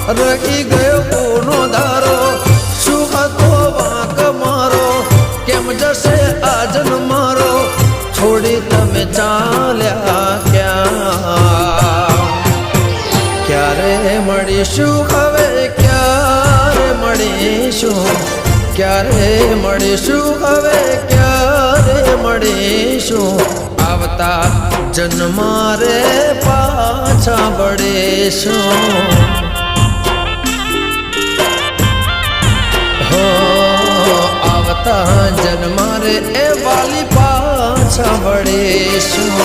રહી ગયો કોનો ધારો શું હતો વાંક મારો કેમ જશે આજન મારો છોડી તમે ચાલ્યા ક્યાં ક્યારે મળીશું હવે ક્યારે મળીશું ક્યારે મળીશું હવે ક્યારે મળીશું આવતા જન્મારે પાછા વળીશું હો આવતા જન્મારે એ વાલી પાછા વળીશું